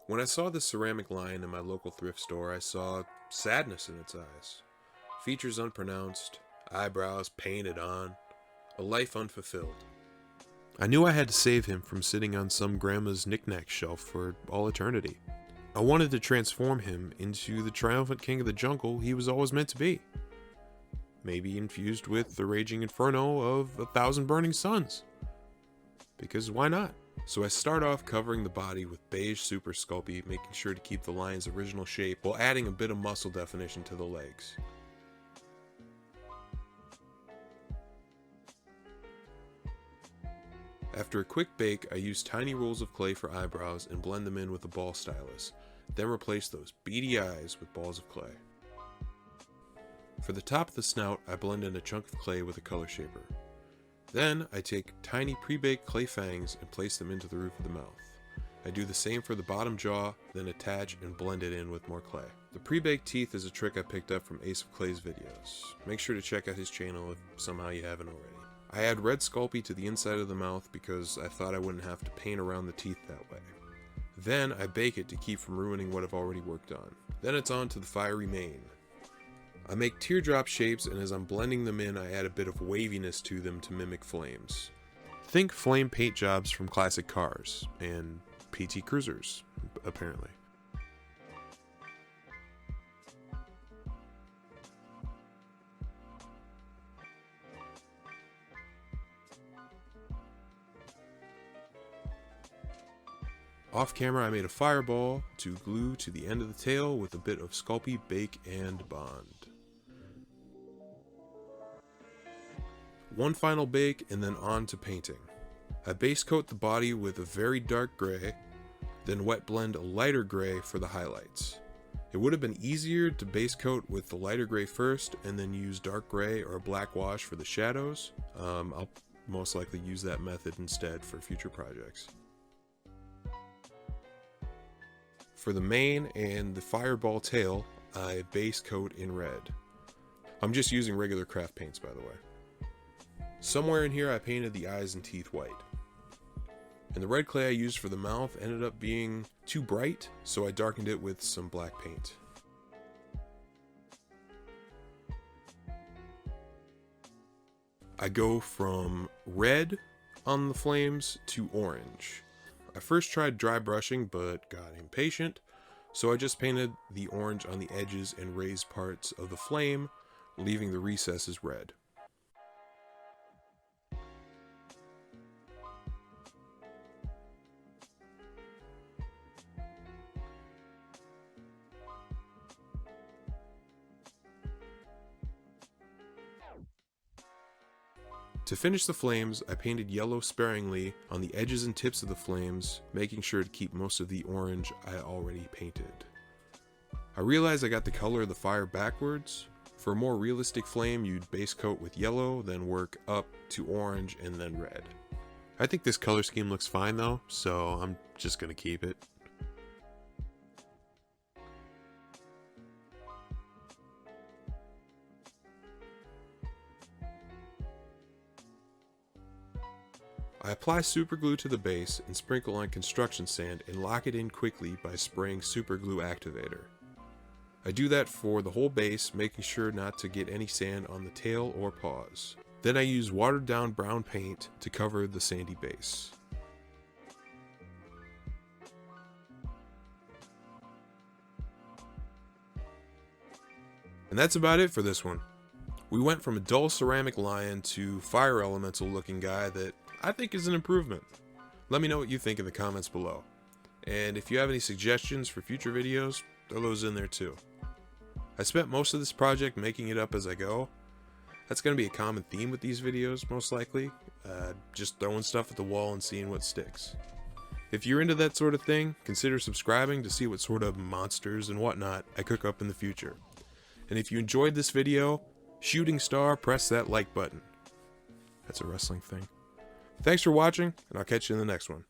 When I saw the ceramic lion in my local thrift store, I saw sadness in its eyes. Features unpronounced, eyebrows painted on, a life unfulfilled. I knew I had to save him from sitting on some grandma's knick-knack shelf for all eternity. I wanted to transform him into the triumphant king of the jungle he was always meant to be. Maybe infused with the raging inferno of 1,000 burning suns. Because why not? So I start off covering the body with beige super Sculpey, making sure to keep the lion's original shape while adding a bit of muscle definition to the legs. After a quick bake, I use tiny rolls of clay for eyebrows and blend them in with a ball stylus, then replace those beady eyes with balls of clay. For the top of the snout, I blend in a chunk of clay with a color shaper. Then, I take tiny pre-baked clay fangs and place them into the roof of the mouth. I do the same for the bottom jaw, then attach and blend it in with more clay. The pre-baked teeth is a trick I picked up from Ace of Clay's videos. Make sure to check out his channel if somehow you haven't already. I add red Sculpey to the inside of the mouth because I thought I wouldn't have to paint around the teeth that way. Then, I bake it to keep from ruining what I've already worked on. Then it's on to the fiery mane. I make teardrop shapes, and as I'm blending them in, I add a bit of waviness to them to mimic flames. Think flame paint jobs from classic cars, and PT Cruisers, apparently. Off camera, I made a fireball to glue to the end of the tail with a bit of Sculpey Bake and Bond. One final bake and then on to painting. I base coat the body with a very dark gray, then wet blend a lighter gray for the highlights. It would have been easier to base coat with the lighter gray first and then use dark gray or black wash for the shadows. I'll most likely use that method instead for future projects. For the mane and the fireball tail, I base coat in red. I'm just using regular craft paints, by the way. Somewhere in here I painted the eyes and teeth white. And the red clay I used for the mouth ended up being too bright, so I darkened it with some black paint. I go from red on the flames to orange. I first tried dry brushing but got impatient, so I just painted the orange on the edges and raised parts of the flame, leaving the recesses red. To finish the flames, I painted yellow sparingly on the edges and tips of the flames, making sure to keep most of the orange I already painted. I realized I got the color of the fire backwards. For a more realistic flame, you'd base coat with yellow, then work up to orange and then red. I think this color scheme looks fine though, so I'm just gonna keep it. I apply super glue to the base and sprinkle on construction sand and lock it in quickly by spraying super glue activator. I do that for the whole base, making sure not to get any sand on the tail or paws. Then I use watered down brown paint to cover the sandy base. And that's about it for this one. We went from a dull ceramic lion to fire elemental looking guy that I think is an improvement. Let me know what you think in the comments below. And if you have any suggestions for future videos, throw those in there too. I spent most of this project making it up as I go. That's going to be a common theme with these videos, most likely. Just throwing stuff at the wall and seeing what sticks. If you're into that sort of thing, consider subscribing to see what sort of monsters and whatnot I cook up in the future. And if you enjoyed this video, shooting star, press that like button. That's a wrestling thing. Thanks for watching, and I'll catch you in the next one.